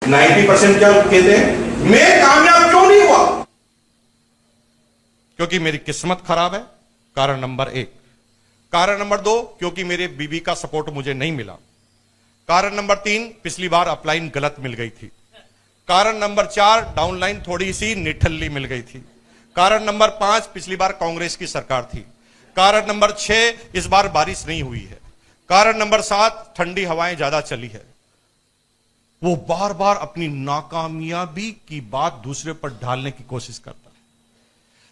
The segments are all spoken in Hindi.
90% क्या कहते हैं, मैं कामयाब क्यों नहीं हुआ? क्योंकि मेरी किस्मत खराब है, कारण नंबर 1। कारण नंबर 2, क्योंकि मेरे बीबी का सपोर्ट मुझे नहीं मिला। कारण नंबर 3, पिछली बार अपलाइन गलत मिल गई थी। कारण नंबर 4, डाउनलाइन थोड़ी सी निठल्ली मिल गई थी। कारण नंबर 5, पिछली बार कांग्रेस की सरकार थी। कारण नंबर 6, इस बार बारिश नहीं हुई है। कारण नंबर 7, ठंडी हवाएं ज्यादा चली है। वो बार बार अपनी नाकामयाबी की बात दूसरे पर ढालने की कोशिश करता है।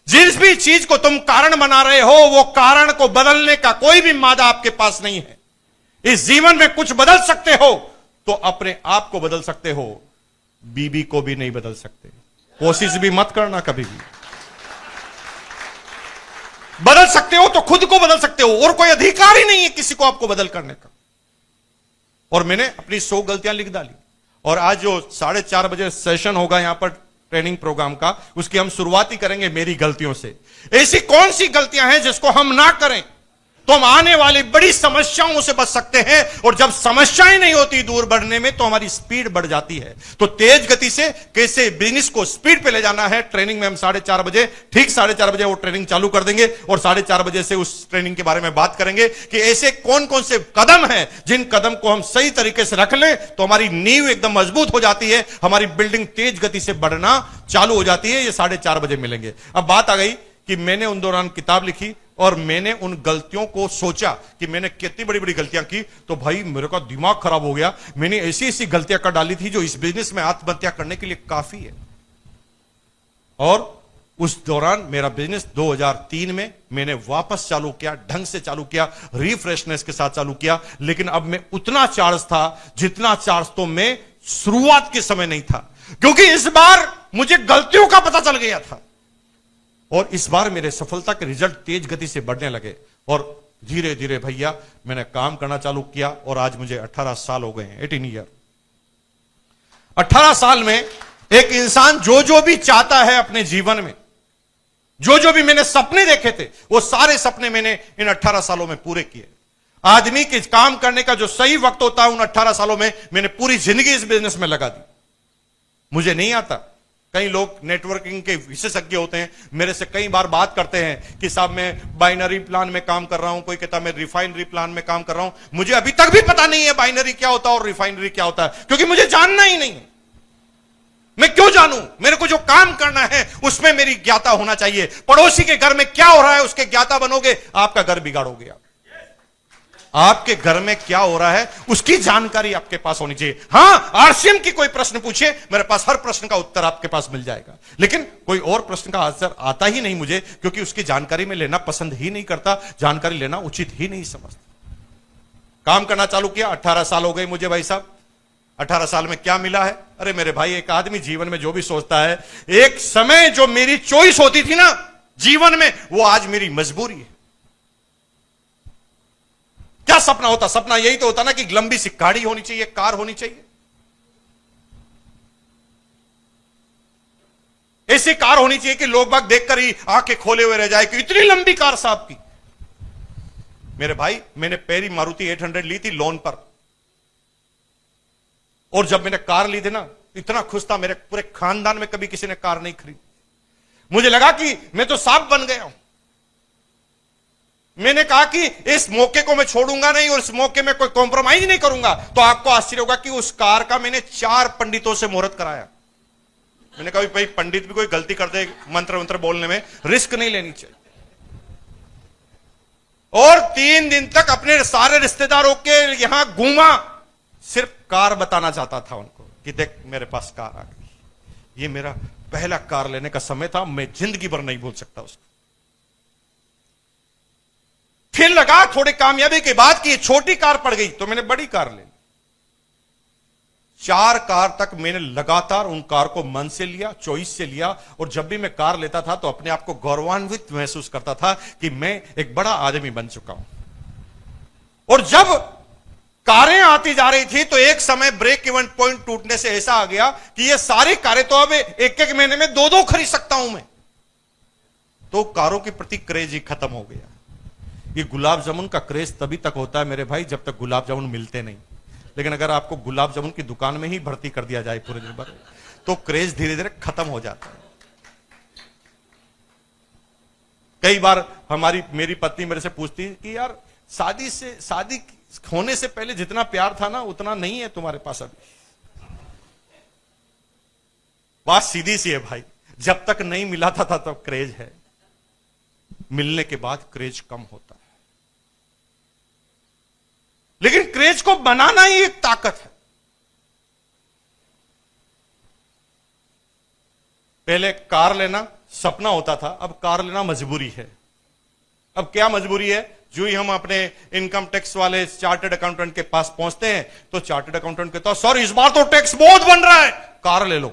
जिस भी चीज को तुम कारण बना रहे हो, वो कारण को बदलने का कोई भी मादा आपके पास नहीं है। इस जीवन में कुछ बदल सकते हो तो अपने आप को बदल सकते हो, बीबी को भी नहीं बदल सकते। कोशिश भी मत करना कभी भी। बदल सकते हो तो खुद को बदल सकते हो, और कोई अधिकार ही नहीं है किसी को आपको बदल करने का। और मैंने अपनी 100 गलतियां लिख डाली, और आज जो 4:30 बजे सेशन होगा यहां पर ट्रेनिंग प्रोग्राम का, उसकी हम शुरुआत ही करेंगे मेरी गलतियों से। ऐसी कौन सी गलतियां हैं जिसको हम ना करें तो हम आने वाली बड़ी समस्याओं से बच सकते हैं। और जब समस्याएं नहीं होती दूर बढ़ने में, तो हमारी स्पीड बढ़ जाती है। तो तेज गति से कैसे बिजनेस को स्पीड पे ले जाना है, ट्रेनिंग में हम 4:30 बजे, ठीक 4:30 बजे वो ट्रेनिंग चालू कर देंगे, और 4:30 बजे से उस ट्रेनिंग के बारे में बात करेंगे कि ऐसे कौन कौन से कदम हैं जिन कदम को हम सही तरीके से रख लें तो हमारी नींव एकदम मजबूत हो जाती है, हमारी बिल्डिंग तेज गति से बढ़ना चालू हो जाती है। ये 4:30 बजे मिलेंगे। अब बात आ गई कि मैंने उन दौरान किताब लिखी और मैंने उन गलतियों को सोचा कि मैंने कितनी बड़ी बड़ी गलतियां की, तो भाई मेरे का दिमाग खराब हो गया। मैंने ऐसी ऐसी गलतियां कर डाली थी जो इस बिजनेस में आत्महत्या करने के लिए काफी है। और उस दौरान मेरा बिजनेस 2003 में मैंने वापस चालू किया, ढंग से चालू किया, रिफ्रेशनेस के साथ चालू किया। लेकिन अब मैं उतना चार्ज था जितना चार्ज तो मैं शुरुआत के समय नहीं था, क्योंकि इस बार मुझे गलतियों का पता चल गया था। और इस बार मेरे सफलता के रिजल्ट तेज गति से बढ़ने लगे, और धीरे धीरे भैया मैंने काम करना चालू किया। और आज मुझे 18 साल हो गए हैं, 18 ईयर। 18 साल में एक इंसान जो भी चाहता है अपने जीवन में, जो भी मैंने सपने देखे थे, वो सारे सपने मैंने इन 18 सालों में पूरे किए। आदमी के काम करने का जो सही वक्त होता है, उन 18 सालों में मैंने पूरी जिंदगी इस बिजनेस में लगा दी। मुझे नहीं आता। कई लोग नेटवर्किंग के विशेषज्ञ होते हैं, मेरे से कई बार बात करते हैं कि साहब मैं बाइनरी प्लान में काम कर रहा हूं, कोई कहता मैं रिफाइनरी प्लान में काम कर रहा हूं। मुझे अभी तक भी पता नहीं है बाइनरी क्या होता है और रिफाइनरी क्या होता है, क्योंकि मुझे जानना ही नहीं है। मैं क्यों जानूं? मेरे को जो काम करना है उसमें मेरी ज्ञाता होना चाहिए। पड़ोसी के घर में क्या हो रहा है उसके ज्ञाता बनोगे, आपका घर बिगाड़ोगे। आपके घर में क्या हो रहा है उसकी जानकारी आपके पास होनी चाहिए। हां, आरसीएम की कोई प्रश्न पूछे, मेरे पास हर प्रश्न का उत्तर आपके पास मिल जाएगा, लेकिन कोई और प्रश्न का आंसर आता ही नहीं मुझे, क्योंकि उसकी जानकारी में लेना पसंद ही नहीं करता, जानकारी लेना उचित ही नहीं समझता। काम करना चालू किया, 18 साल हो गए मुझे भाई साहब। 18 साल में क्या मिला है? अरे मेरे भाई, एक आदमी जीवन में जो भी सोचता है, एक समय जो मेरी चॉइस होती थी ना जीवन में, वो आज मेरी मजबूरी है। क्या सपना होता? सपना यही तो होता ना कि लंबी सी गाड़ी होनी चाहिए, कार होनी चाहिए। ऐसी कार होनी चाहिए कि लोग बाग देखकर ही आंखें खोले हुए रह जाए कि इतनी लंबी कार साहब की। मेरे भाई, मैंने पहली मारुति 800 ली थी लोन पर, और जब मैंने कार ली थी ना, इतना खुश था। मेरे पूरे खानदान में कभी किसी ने कार नहीं खरीदी। मुझे लगा कि मैं तो सांप बन गया हूं। मैंने कहा कि इस मौके को मैं छोड़ूंगा नहीं, और इस मौके में कोई कॉम्प्रोमाइज नहीं करूंगा। तो आपको आश्चर्य होगा कि उस कार का मैंने 4 पंडितों से मुहूर्त कराया। मैंने कहा भाई, पंडित भी कोई गलती कर दे मंत्र मंत्र बोलने में, रिस्क नहीं लेनी चाहिए। और 3 दिन तक अपने सारे रिश्तेदारों के यहां घूमा, सिर्फ कार बताना चाहता था उनको कि देख मेरे पास कार आ गई। ये मेरा पहला कार लेने का समय था, मैं जिंदगी भर नहीं भूल सकता उसको। फिर लगा थोड़ी कामयाबी के बाद कि ये छोटी कार पड़ गई, तो मैंने बड़ी कार ले ली। 4 कार तक मैंने लगातार उन कार को मन से लिया, चॉइस से लिया, और जब भी मैं कार लेता था तो अपने आप को गौरवान्वित महसूस करता था कि मैं एक बड़ा आदमी बन चुका हूं। और जब कारें आती जा रही थी तो एक समय ब्रेक इवन पॉइंट टूटने से ऐसा आ गया कि ये सारी कारें तो अब एक एक महीने में 2-2 खरीद सकता हूं मैं। तो कारों के प्रति क्रेज ही खत्म हो गया। ये गुलाब जामुन का क्रेज तभी तक होता है मेरे भाई जब तक गुलाब जामुन मिलते नहीं। लेकिन अगर आपको गुलाब जामुन की दुकान में ही भर्ती कर दिया जाए पूरे दिन भर, तो क्रेज धीरे धीरे खत्म हो जाता है। कई बार मेरी पत्नी मेरे से पूछती है कि यार शादी होने से पहले जितना प्यार था ना उतना नहीं है तुम्हारे पास अभी। बात सीधी सी है भाई, जब तक नहीं मिला था तब क्रेज है, मिलने के बाद क्रेज कम होता है। लेकिन क्रेज को बनाना ही एक ताकत है। पहले कार लेना सपना होता था, अब कार लेना मजबूरी है। अब क्या मजबूरी है? जो ही हम अपने इनकम टैक्स वाले चार्टर्ड अकाउंटेंट के पास पहुंचते हैं तो चार्टर्ड अकाउंटेंट कहता है सर इस बार तो टैक्स बहुत बन रहा है, कार ले लो।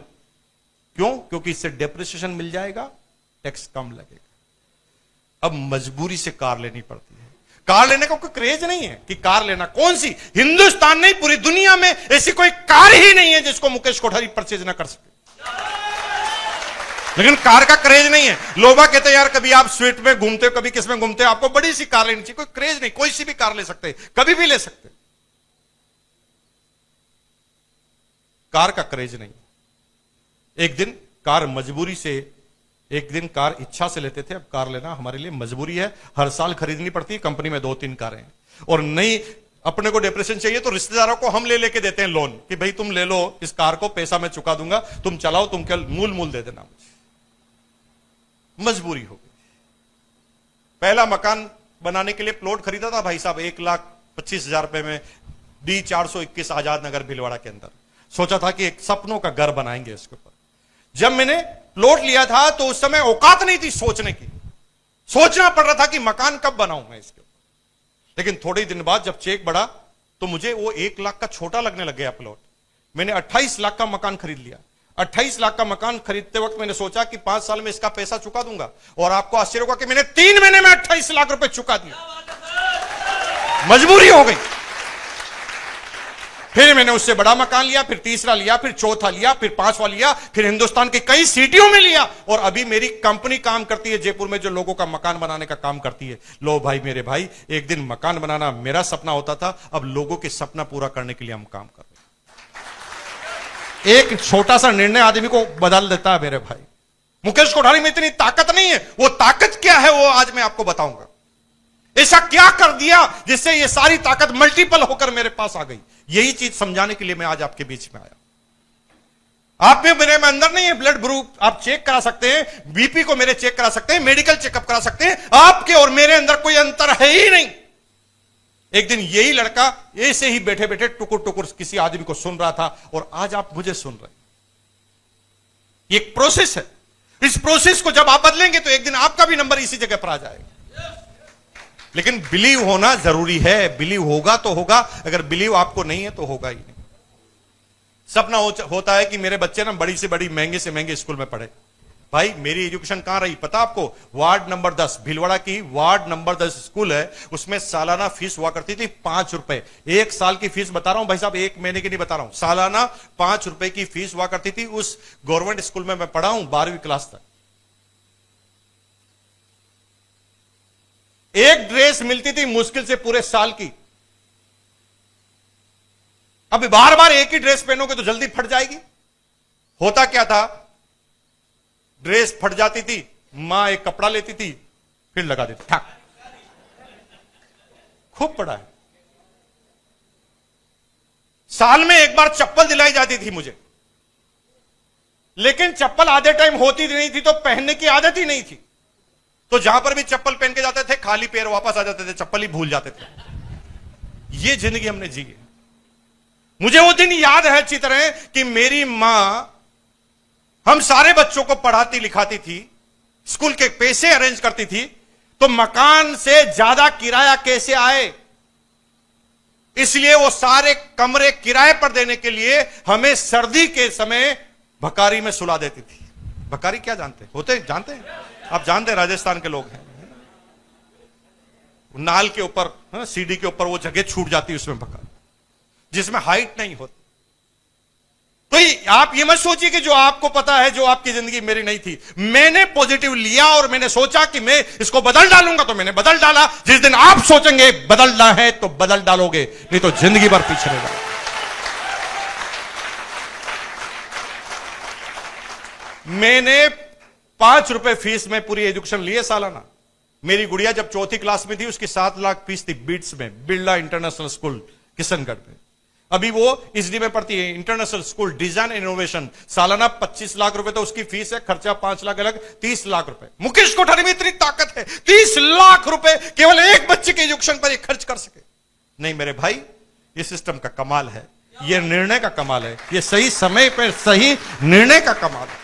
क्यों? क्योंकि इससे डेप्रिसिएशन मिल जाएगा, टैक्स कम लगेगा। अब मजबूरी से कार लेनी पड़ती है। कार लेने का कोई क्रेज नहीं है कि कार लेना, कौन सी, हिंदुस्तान नहीं पूरी दुनिया में ऐसी कोई कार ही नहीं है जिसको मुकेश कोठारी परचेज ना कर सके। लेकिन कार का क्रेज नहीं है। लोग कहते हैं यार कभी आप स्विफ्ट में घूमते हो, कभी किस में घूमते हो, आपको बड़ी सी कार लेनी चाहिए। कोई क्रेज नहीं, कोई सी भी कार ले सकते हैं, कभी भी ले सकते। कार का क्रेज नहीं। एक दिन कार मजबूरी से, एक दिन कार इच्छा से लेते थे, अब कार लेना हमारे लिए मजबूरी है। हर साल खरीदनी पड़ती है, कंपनी में 2-3 कारें हैं। और नई अपने को डिप्रेशन चाहिए तो रिश्तेदारों को हम ले लेके देते हैं लोन कि भाई तुम ले लो इस कार को, पैसा मैं चुका दूंगा, तुम चलाओ, तुम क्या मूल दे देना मुझे। मजबूरी हो गई। पहला मकान बनाने के लिए प्लॉट खरीदा था भाई साहब 1,25,000 रुपए में, D421 आजाद नगर भीलवाड़ा के अंदर। सोचा था कि एक सपनों का घर बनाएंगे इसके ऊपर। जब मैंने प्लॉट लिया था तो उस समय औकात नहीं थी सोचने की, सोचना पड़ रहा था कि मकान कब बनाऊं मैं इसके ऊपर। लेकिन थोड़े दिन बाद जब चेक बढ़ा तो मुझे वो 1 लाख का छोटा लगने लग गया प्लॉट। मैंने 28 लाख का मकान खरीद लिया। 28 लाख का मकान खरीदते वक्त मैंने सोचा कि 5 साल में इसका पैसा चुका दूंगा, और आपको आश्चर्य होगा कि मैंने 3 महीने में 28 लाख रुपए चुका दिया। मजबूरी हो गई। फिर मैंने उससे बड़ा मकान लिया, फिर तीसरा लिया, फिर चौथा लिया, फिर 5वां लिया, फिर हिंदुस्तान के कई सिटियों में लिया। और अभी मेरी कंपनी काम करती है जयपुर में, जो लोगों का मकान बनाने का काम करती है। लो भाई मेरे भाई, एक दिन मकान बनाना मेरा सपना होता था, अब लोगों के सपना पूरा करने के लिए हम काम कर रहे हैं। एक छोटा सा निर्णय आदमी को बदल देता है मेरे भाई। मुकेश कोठारी में इतनी ताकत नहीं है, वो ताकत क्या है वो आज मैं आपको बताऊंगा। ऐसा क्या कर दिया जिससे ये सारी ताकत मल्टीपल होकर मेरे पास आ गई। यही चीज समझाने के लिए मैं आज आपके बीच में आया। आप में मेरे में अंदर नहीं है ब्लड ग्रुप, आप चेक करा सकते हैं, बीपी को मेरे चेक करा सकते हैं, मेडिकल चेकअप करा सकते हैं। आपके और मेरे अंदर कोई अंतर है ही नहीं। एक दिन यही लड़का ऐसे ही बैठे बैठे टुकुर टुकुर किसी आदमी को सुन रहा था, और आज आप मुझे सुन रहे हैं। ये एक प्रोसेस है। इस प्रोसेस को जब आप बदलेंगे तो एक दिन आपका भी नंबर इसी जगह पर आ जाएगा। लेकिन बिलीव होना जरूरी है। बिलीव होगा तो होगा, अगर बिलीव आपको नहीं है तो होगा ही नहीं। सपना होता है कि मेरे बच्चे ना बड़ी से बड़ी महंगे से महंगे स्कूल में पढ़े। भाई मेरी एजुकेशन कहां रही पता आपको? वार्ड नंबर 10, भीलवाड़ा की वार्ड नंबर 10 स्कूल है, उसमें सालाना फीस हुआ करती थी 5 रुपए। 1 साल की फीस बता रहा हूं भाई साहब, 1 महीने की नहीं बता रहा हूं, सालाना 5 रुपए की फीस हुआ करती थी। उस गवर्नमेंट स्कूल में मैं पढ़ा हूं 12वीं क्लास तक। एक ड्रेस मिलती थी मुश्किल से पूरे साल की। अब बार बार एक ही ड्रेस पहनोगे तो जल्दी फट जाएगी। होता क्या था, ड्रेस फट जाती थी, मां एक कपड़ा लेती थी, फिर लगा देती, ठाक। खूब पड़ा है। साल में एक बार चप्पल दिलाई जाती थी मुझे, लेकिन चप्पल आधे टाइम होती नहीं थी तो पहनने की आदत ही नहीं थी। तो जहां पर भी चप्पल पहन के जाते थे, खाली पैर वापस आ जाते थे, चप्पल ही भूल जाते थे। ये जिंदगी हमने जी है। मुझे वो दिन याद है अच्छी तरह कि मेरी मां हम सारे बच्चों को पढ़ाती लिखाती थी, स्कूल के पैसे अरेंज करती थी, तो मकान से ज्यादा किराया कैसे आए, इसलिए वो सारे कमरे किराए पर देने के लिए हमें सर्दी के समय भकारी में सुला देती थी। भकारी क्या जानते जानते हैं आप? जानते हैं, राजस्थान के लोग हैं। नाल के ऊपर, सीढ़ी के ऊपर वो जगह छूट जाती है उसमें भकारी, जिसमें हाइट नहीं होती। तो आप ये मत सोचिए कि जो आपको पता है, जो आपकी जिंदगी मेरी नहीं थी। मैंने पॉजिटिव लिया और मैंने सोचा कि मैं इसको बदल डालूंगा, तो मैंने बदल डाला। जिस दिन आप सोचेंगे बदलना है तो बदल डालोगे, नहीं तो जिंदगी भर पीछे रह जाओगे। मैंने 5 रुपए फीस में पूरी एजुकेशन लिए सालाना। मेरी गुड़िया जब चौथी क्लास में थी उसकी 7 लाख फीस थी बीट्स में, बिरला इंटरनेशनल स्कूल किशनगढ़ में। अभी वो इसडी में पढ़ती है, इंटरनेशनल स्कूल डिजाइन इनोवेशन। सालाना 25 लाख रुपए तो उसकी फीस है, खर्चा 5 लाख अलग, 30 लाख रुपए। मुकेश कोठारी में इतनी ताकत है, 30 लाख रुपए केवल एक बच्चे के एजुकेशन पर खर्च कर सके। नहीं मेरे भाई, ये सिस्टम का कमाल है, ये निर्णय का कमाल है, ये सही समय पर सही निर्णय का कमाल है।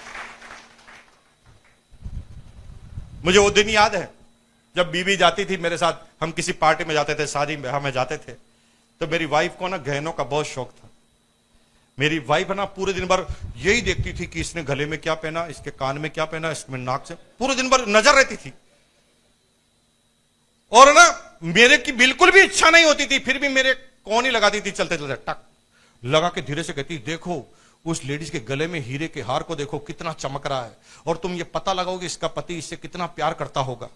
मुझे वो दिन याद है जब बीबी जाती थी मेरे साथ, हम किसी पार्टी में जाते थे, शादी में हमें जाते थे, तो मेरी वाइफ को ना गहनों का बहुत शौक था। मेरी वाइफ ना पूरे दिन भर यही देखती थी कि इसने गले में क्या पहना, इसके कान में क्या पहना, इसमें नाक से, पूरे दिन भर नजर रहती थी। और ना मेरे की बिल्कुल भी इच्छा नहीं होती थी, फिर भी मेरे कौन ही लगाती थी, चलते चलते टक लगा के धीरे से कहती, देखो उस लेडीज के गले में हीरे के हार को देखो कितना चमक रहा है, और तुम ये पता लगाओगे इसका पति इससे कितना प्यार करता होगा।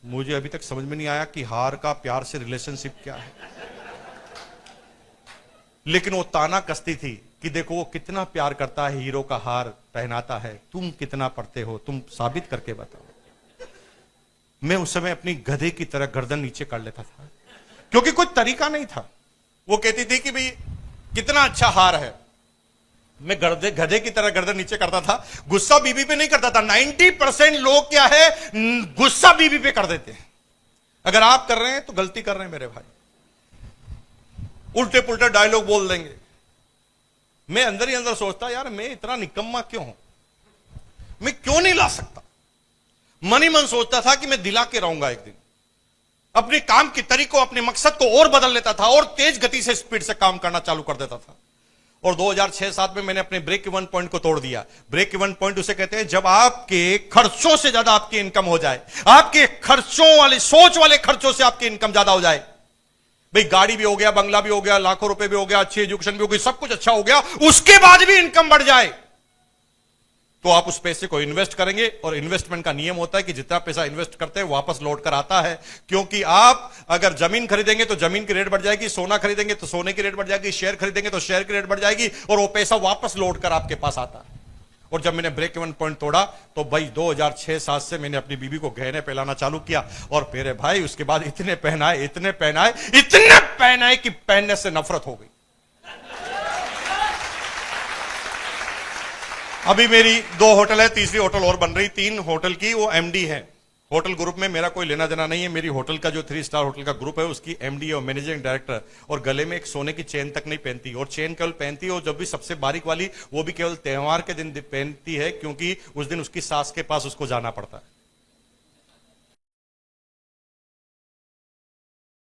मुझे अभी तक समझ में नहीं आया कि हार का प्यार से रिलेशनशिप क्या है, लेकिन वो ताना कसती थी कि देखो वो कितना प्यार करता है, हीरो का हार पहनाता है, तुम कितना पढ़ते हो, तुम साबित करके बताओ। मैं उस समय अपनी गधे की तरह गर्दन नीचे कर लेता था, क्योंकि कोई तरीका नहीं था। वो कहती थी कि भाई कितना अच्छा हार है, मैं गधे की तरह गर्दन नीचे करता था। गुस्सा बीबी पे नहीं करता था। 90% लोग क्या है, गुस्सा बीबी पे कर देते हैं। अगर आप कर रहे हैं तो गलती कर रहे हैं मेरे भाई, उल्टे पुल्टे डायलॉग बोल देंगे। मैं अंदर ही अंदर सोचता, यार मैं इतना निकम्मा क्यों हूं, मैं क्यों नहीं ला सकता। मन ही मन सोचता था कि मैं दिला के रहूंगा एक दिन। अपने काम के तरीकों, अपने मकसद को और बदल लेता था, और तेज गति से स्पीड से काम करना चालू कर देता था। और 2006-7 में मैंने अपने ब्रेक इवन पॉइंट को तोड़ दिया। ब्रेक इवन पॉइंट उसे कहते हैं जब आपके खर्चों से ज्यादा आपकी इनकम हो जाए, आपके खर्चों वाले, सोच वाले खर्चों से आपकी इनकम ज्यादा हो जाए। भाई गाड़ी भी हो गया, बंगला भी हो गया, लाखों रुपए भी हो गया, अच्छी एजुकेशन भी हो गई, सब कुछ अच्छा हो गया, उसके बाद भी इनकम बढ़ जाए तो आप उस पैसे को इन्वेस्ट करेंगे। और इन्वेस्टमेंट का नियम होता है कि जितना पैसा इन्वेस्ट करते हैं वापस लौट कर आता है। क्योंकि आप अगर जमीन खरीदेंगे तो जमीन की रेट बढ़ जाएगी, सोना खरीदेंगे तो सोने की रेट बढ़ जाएगी, शेयर खरीदेंगे तो शेयर की रेट बढ़ जाएगी, और वो पैसा वापस लौट कर आपके पास आता है। और जब मैंने ब्रेक इवन पॉइंट तोड़ा तो भाई 2006-7 से मैंने अपनी बीवी को गहने पहनाना चालू किया। और मेरे भाई उसके बाद इतने पहनाए, इतने पहनाए, इतने पहनाए कि पहनने से नफरत हो गई। अभी मेरी 2 होटल है, तीसरी होटल और बन रही, 3 होटल की वो एमडी है। होटल ग्रुप में मेरा कोई लेना देना नहीं है। मेरी होटल का जो 3 स्टार होटल का ग्रुप है उसकी एमडी और मैनेजिंग डायरेक्टर, और गले में एक सोने की चेन तक नहीं पहनती, और चेन केवल पहनती है और जब भी सबसे बारीक वाली वो भी केवल त्योहार के दिन पहनती है, क्योंकि उस दिन उसकी सास के पास उसको जाना पड़ता है।